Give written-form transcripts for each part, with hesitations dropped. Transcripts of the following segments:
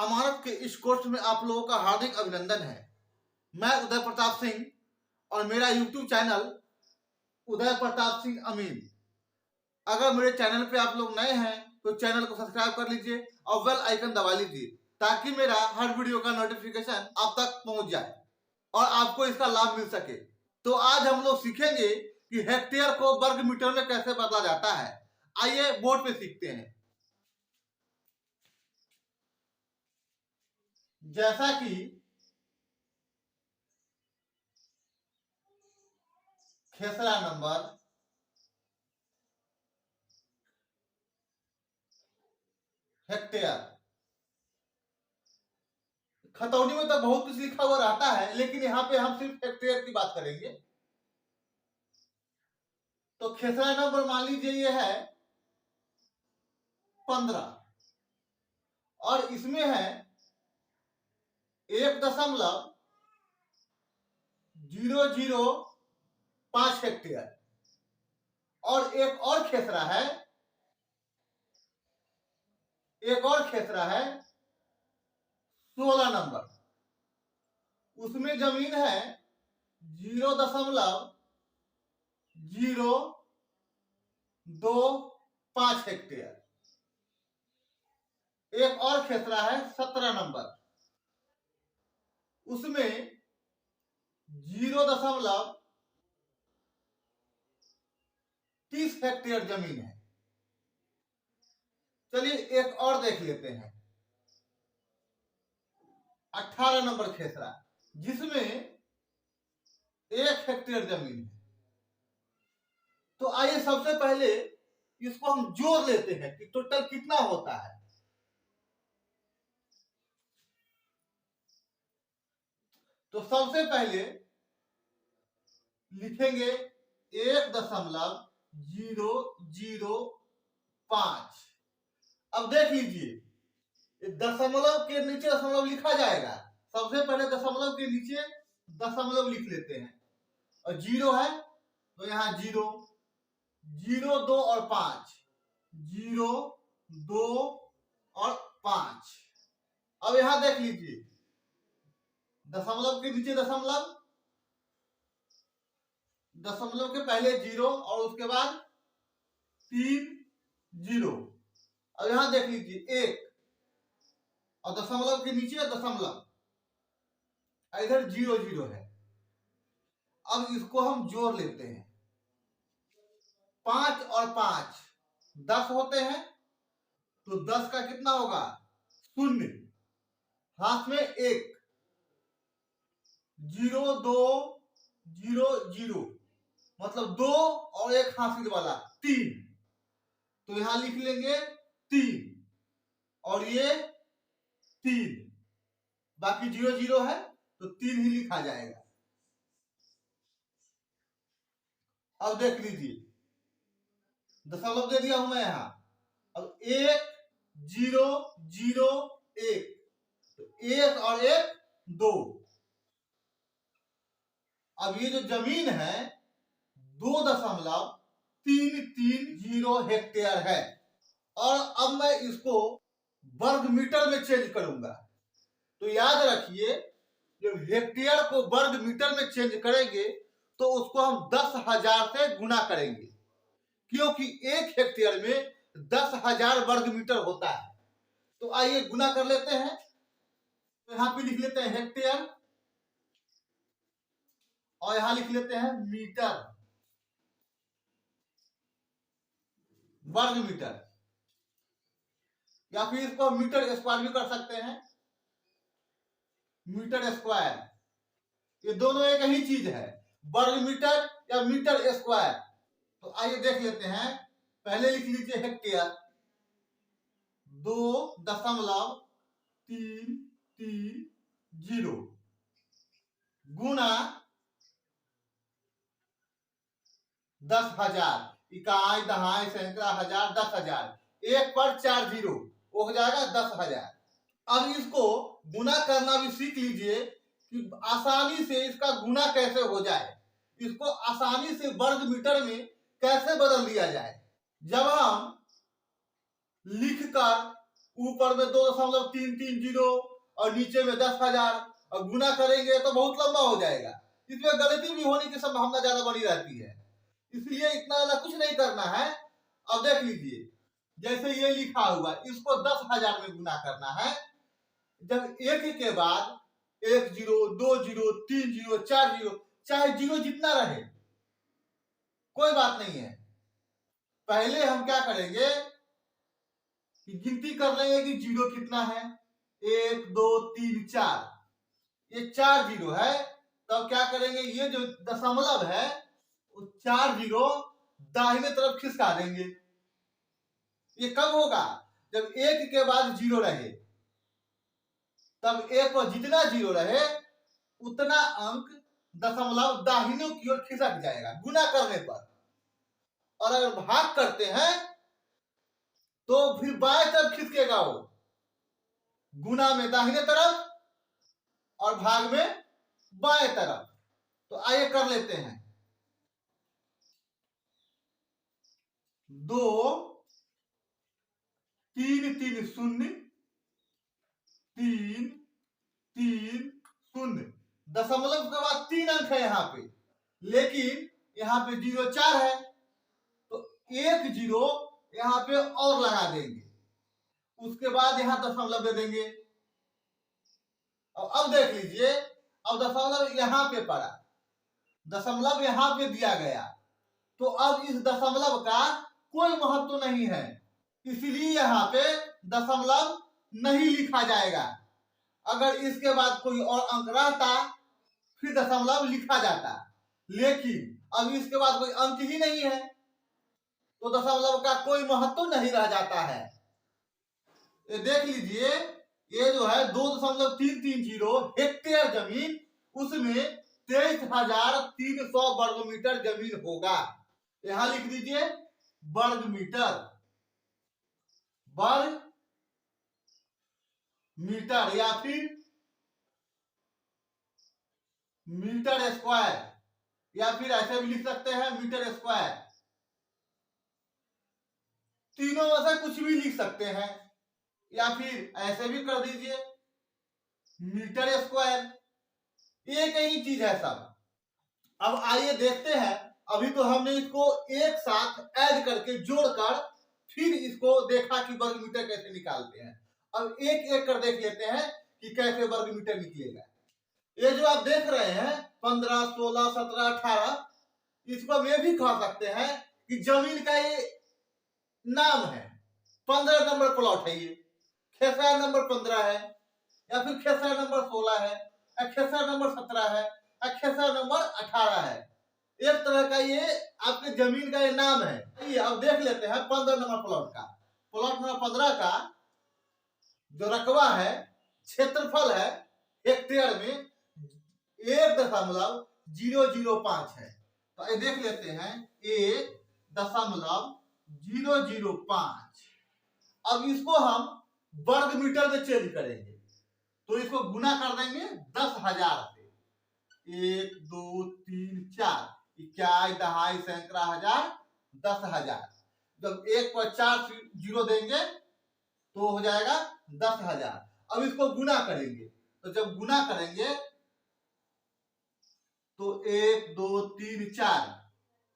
अमानत के इस कोर्स में आप लोगों का हार्दिक अभिनंदन है। मैं उदय प्रताप सिंह और मेरा YouTube चैनल उदय प्रताप सिंह अमीन। अगर मेरे चैनल पे आप लोग नए हैं तो चैनल को सब्सक्राइब कर लीजिए और बेल आइकन दबा लीजिए ताकि मेरा हर वीडियो का नोटिफिकेशन आप तक पहुंच जाए और आपको इसका लाभ मिल सके। तो आज हम लोग सीखेंगे कि हेक्टेयर को वर्ग मीटर में कैसे बदला जाता है। आइए बोर्ड पे सीखते हैं। जैसा कि खेसरा नंबर, हेक्टेयर, खतौनी में तो बहुत कुछ लिखा हुआ रहता है लेकिन यहाँ पे हम सिर्फ हेक्टेयर की बात करेंगे। तो खेसरा नंबर मान लीजिए ये है 15 और इसमें है 1.005 हेक्टेयर और एक और खेसरा है 16 नंबर। उसमें जमीन है 0.025 हेक्टेयर। एक और खेसरा है 17 नंबर, उसमें 0.30 हेक्टेयर जमीन है। चलिए एक और देख लेते हैं 18 नंबर खेसरा, जिसमें 1 हेक्टेयर जमीन है। तो आइए सबसे पहले इसको हम जोड़ लेते हैं कि टोटल कितना होता है। तो सबसे पहले लिखेंगे 1.005। अब देख लीजिए दशमलव के नीचे दशमलव लिखा जाएगा। सबसे पहले दशमलव के नीचे दशमलव लिख लेते हैं और 0 है तो यहाँ 0, 0, 2 और 5, 0, 2 और 5। अब यहां देख लीजिए दशमलव के नीचे दशमलव, दशमलव के पहले 0 और उसके बाद 3 0। अब यहां देख लीजिए 1 और दशमलव के नीचे दशमलव, इधर 0 0 है। अब इसको हम जोड़ लेते हैं। 5 और 5 10 होते हैं तो 10 का कितना होगा 0, हाथ में 1, 0 2 0 0 मतलब 2 और 1 हासिल वाला 3। तो यहां लिख लेंगे 3 और ये 3, बाकी 0 0 है तो 3 ही लिखा जाएगा। अब देख लीजिए दशमलव दे दिया हूं मैं यहां। अब 1 0 0 1 तो 1 और 1 2। अब ये जो जमीन है 2.330 हेक्टेयर है और अब मैं इसको वर्ग मीटर में चेंज करूंगा। तो याद रखिए जब हेक्टेयर को वर्ग मीटर में चेंज करेंगे तो उसको हम 10,000 से गुना करेंगे क्योंकि 1 हेक्टेयर में 10,000 वर्ग मीटर होता है। तो आइए गुना कर लेते हैं। तो यहां पे लिख लेते हैं हेक्टेयर और यहां लिख लेते हैं मीटर, वर्ग मीटर, या फिर इसको मीटर स्क्वायर भी कर सकते हैं, मीटर स्क्वायर। ये दोनों एक ही चीज है, वर्ग मीटर या मीटर स्क्वायर। तो आइए देख लेते हैं। पहले लिख लीजिए हेक्टेयर 2.330 गुना 10,000, इकाई दहाई सैकड़ा हजार 10,000, 1 पर 4 0 वो हो जाएगा 10,000। अब इसको गुना करना भी सीख लीजिए कि आसानी से इसका गुना कैसे हो जाए, इसको आसानी से वर्ग मीटर में कैसे बदल दिया जाए। जब हम लिखकर ऊपर में 2.330 और नीचे में 10,000 और गुना करेंगे तो बहुत लंबा हो जाएगा। इसमें गलती भी होने की संभावना ज्यादा बनी रहती है, इसलिए इतना ज्यादा कुछ नहीं करना है। अब देख लीजिए, जैसे ये लिखा हुआ, इसको 10,000 में गुना करना है। जब एक के बाद 1 0 2 0 3 0 4 0, चाहे जीरो जितना रहे कोई बात नहीं है। पहले हम क्या करेंगे कि गिनती कर लेंगे कि जीरो कितना है, 1 2 3 4, ये 4 जीरो है। तब क्या करेंगे, ये जो दशमलव है वो 4 जीरो दाहिने तरफ खिसका देंगे। ये कब होगा, जब एक के बाद जीरो रहे, तब एक पर जितना जीरो रहे उतना अंक दशमलव दाहिने की ओर खिसक जाएगा गुना करने पर। और अगर भाग करते हैं तो फिर बाएं तरफ खिसकेगा वो, गुना में दाहिने तरफ और भाग में बाएं तरफ। तो आइए कर लेते हैं। 2 3 3 0 3 3 0, दशमलव के बाद 3 अंक है यहाँ पे, लेकिन यहाँ पे 0 4 है तो 1 0 यहाँ पे और लगा देंगे, उसके बाद यहाँ दशमलव दे देंगे। और अब देख लीजिए, अब दशमलव यहाँ पे पड़ा, दशमलव यहाँ पे दिया गया, तो अब इस दशमलव का कोई महत्व नहीं है, इसलिए यहाँ पे दशमलव नहीं लिखा जाएगा। अगर इसके बाद कोई और अंक रहता फिर दशमलव लिखा जाता, लेकिन अब इसके बाद कोई अंक ही नहीं है तो दशमलव का कोई महत्व नहीं रह जाता है। ये देख लीजिए, ये जो है 2.330 हेक्टेयर जमीन, उसमें 23,300 वर्ग मीटर जमीन होगा। यहां लिख दीजिए वर्ग मीटर, वर्ग मीटर या फिर मीटर स्क्वायर, या फिर ऐसे भी लिख सकते हैं मीटर स्क्वायर, तीनों में से कुछ भी लिख सकते हैं, या फिर ऐसे भी कर दीजिए मीटर स्क्वायर, एक ही चीज है सब। अब आइए देखते हैं, अभी तो हमने इसको एक साथ ऐड करके जोड़कर फिर इसको देखा कि वर्ग मीटर कैसे निकालते हैं। अब एक एक कर देख लेते हैं कि कैसे वर्ग मीटर निकलेगा। ये जो आप देख रहे हैं 15 16 17 18, इसको हम ये भी कह सकते हैं कि जमीन का ये नाम है। 15 नंबर प्लॉट है, ये खेसरा नंबर 15 है, या फिर खेसरा नंबर 16 है, या खेसरा नंबर 17 है, या खेसरा नंबर 18 है। एक तरह का ये आपके जमीन का ये नाम है। ये अब देख लेते हैं 15 नंबर प्लॉट का। प्लॉट नंबर 15 का जो रकबा है, क्षेत्रफल है हेक्टेयर में 1.005 है। तो ये देख लेते हैं 1.005। अब इसको हम वर्ग मीटर में चेंज करेंगे, तो इसको गुना कर देंगे 10,000 से। 1 2 3 4, इक्याई दहाई सैकड़ा हजार 10,000। जब एक पर 4 जीरो देंगे तो हो जाएगा 10,000। अब इसको गुना करेंगे, तो जब गुना करेंगे तो 1 2 3 4,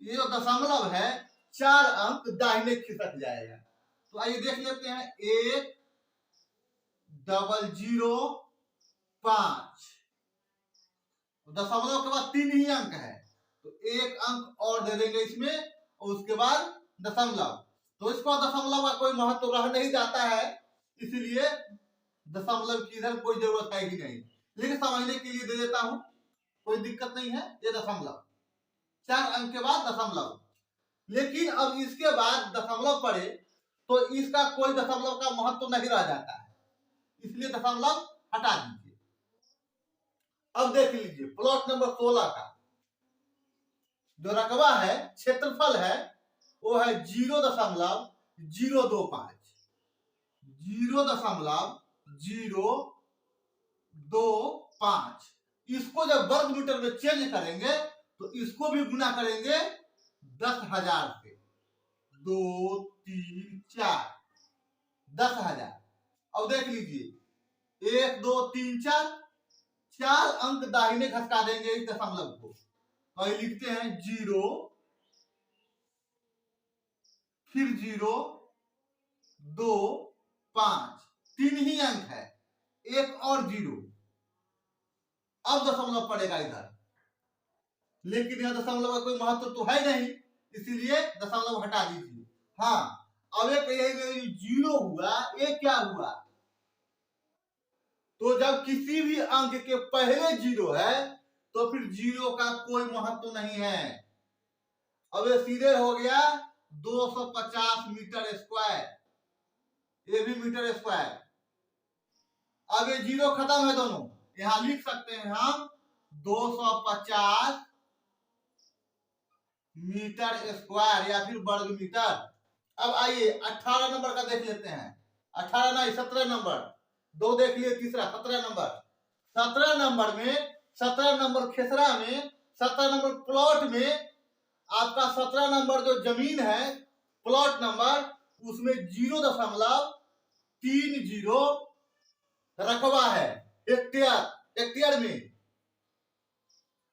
ये जो दशमलव है 4 अंक दाहिने खिसक जाएगा। तो आइए देख लेते हैं 1.005, दशमलव के बाद 3 ही अंक है तो 1 अंक और दे देंगे इसमें, और उसके बाद दशमलव। तो इसको दशमलव का कोई महत्व रह नहीं जाता है, इसलिए दशमलव की इधर कोई जरूरत है ही नहीं, लेकिन समझने के लिए दे देता हूं, कोई दिक्कत नहीं है। ये दशमलव 4 अंक के बाद दशमलव, लेकिन अब इसके बाद दशमलव पड़े तो इसका कोई दशमलव का महत्व नहीं रह जाता है, इसलिए दशमलव हटा दीजिए। अब देख लीजिए प्लॉट नंबर 16 का जो रकबा है, क्षेत्रफल है, वो है 0.025, 0.025। इसको जब वर्ग मीटर में चेंज करेंगे तो इसको भी गुना करेंगे 10,000 से। 2 3 4, 10,000। अब देख लीजिए 1 2 3 4, 4 अंक दाहिने खसका देंगे इस दशमलव को और लिखते हैं 0 फिर 0 2 5, 3 ही अंक है, एक और 0। अब दशमलव पड़ेगा इधर, लेकिन यह दशमलव का कोई महत्व तो है नहीं, इसीलिए दशमलव हटा दीजिए। हाँ, अब एक 0 हुआ, ये क्या हुआ? तो जब किसी भी अंक के पहले 0 है तो फिर 0 का कोई महत्व नहीं है। अब ये सीधे हो गया 250 मीटर स्क्वायर, ये भी मीटर स्क्वायर। अब ये 0 खत्म है दोनों, यहां लिख सकते हैं हम 250 मीटर स्क्वायर या फिर वर्ग मीटर। अब आइए 18 नंबर का देख लेते हैं। 18 नहीं 17 नंबर, 2 देख लिए, तीसरा 17 नंबर। 17 नंबर में, 17 नंबर खेसरा में, 17 नंबर प्लॉट में आपका 17 नंबर जो जमीन है प्लॉट नंबर, उसमें 0.30 रकबा है हेक्टेयर। हेक्टेयर में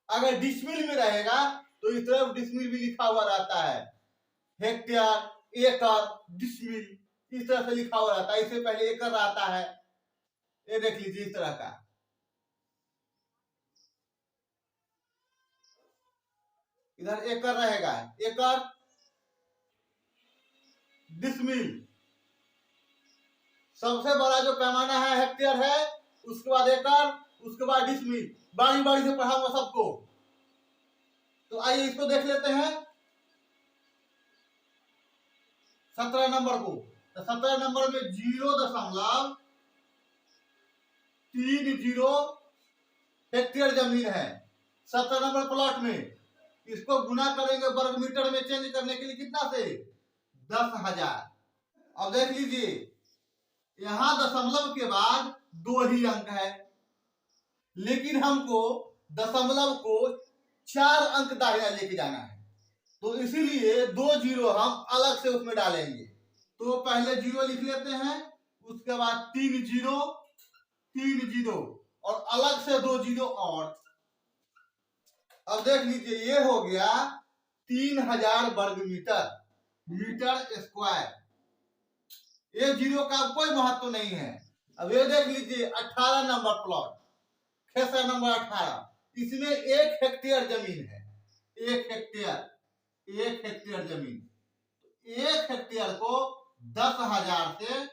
अगर डिसमिल में रहेगा तो इस तरफ डिसमिल भी लिखा हुआ रहता है, हेक्टेयर, एकड़, डिसमिल इस तरह से लिखा हुआ रहता है। इससे पहले एकड़ आता है, ये देख लीजिए इस तरह का। इधर एकड़ रहेगा, एकड़, डिसमिल। सबसे बड़ा जो पैमाना है हेक्टेयर है, उसके बाद एकड़, उसके बाद डिसमिल। बारी बारी से पढ़ाऊंगा सबको। तो आइए इसको देख लेते हैं 17 नंबर को। तो 17 नंबर में 0.30 हेक्टेयर जमीन है 17 नंबर प्लॉट में। इसको गुना करेंगे वर्ग मीटर में चेंज करने के लिए कितना से? 10,000। अब देख लीजिए यहां दशमलव के बाद 2 ही अंक है, लेकिन हमको दशमलव को 4 अंक दाहिना लेके जाना है, तो इसीलिए 2 0 हम अलग से उसमें डालेंगे। तो पहले 0 लिख लेते हैं, उसके बाद 3 0 3 0 और अलग से 2 0 और। अब देख लीजिए ये हो गया 3000 वर्ग मीटर, मीटर स्क्वायर। ये 0 का कोई महत्व नहीं है। अब ये देख लीजिए 18 नंबर प्लॉट, खेसरा नंबर 18, इसमें 1 हेक्टेयर जमीन है। 1 हेक्टेयर जमीन, 1 हेक्टेयर को 10,000 से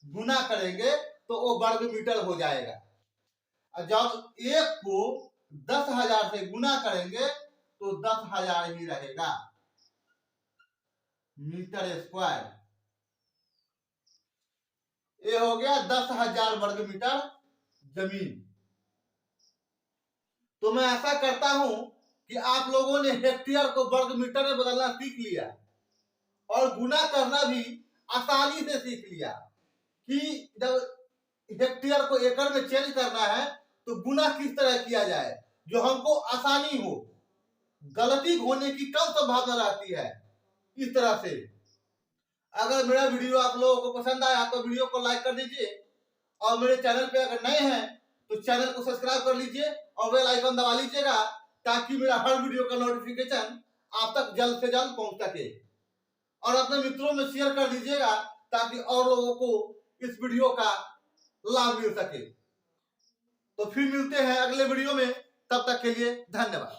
गुना करेंगे तो वो वर्ग मीटर हो जाएगा। और जब 1 को 10,000 से गुना करेंगे तो 10,000 ही रहेगा मीटर स्क्वायर। ये हो गया 10,000 वर्ग मीटर जमीन। तो मैं ऐसा करता हूं कि आप लोगों ने हेक्टेयर को वर्ग मीटर में बदलना सीख लिया और गुना करना भी आसानी से सीख लिया कि जब हेक्टेयर को एकड़ में चेंज करना है तो गुना किस तरह किया जाए, जो हमको आसानी हो, गलती होने की कम संभावना रहती है। इस तरह से अगर मेरा वीडियो आप लोगों को पसंद आया तो वीडियो को लाइक कर दीजिए, और मेरे चैनल पे अगर नए हैं तो चैनल को सब्सक्राइब कर लीजिए और बेल आइकन दबा लीजिएगा, ताकि मेरा हर वीडियो का नोटिफिकेशन आप तक जल्द से जल्द पहुंच सके। और अपने मित्रों में शेयर कर दीजिएगा ताकि और लोगों को इस वीडियो का लाभ मिल सके। तो फिर मिलते हैं अगले वीडियो में, तब तक के लिए धन्यवाद।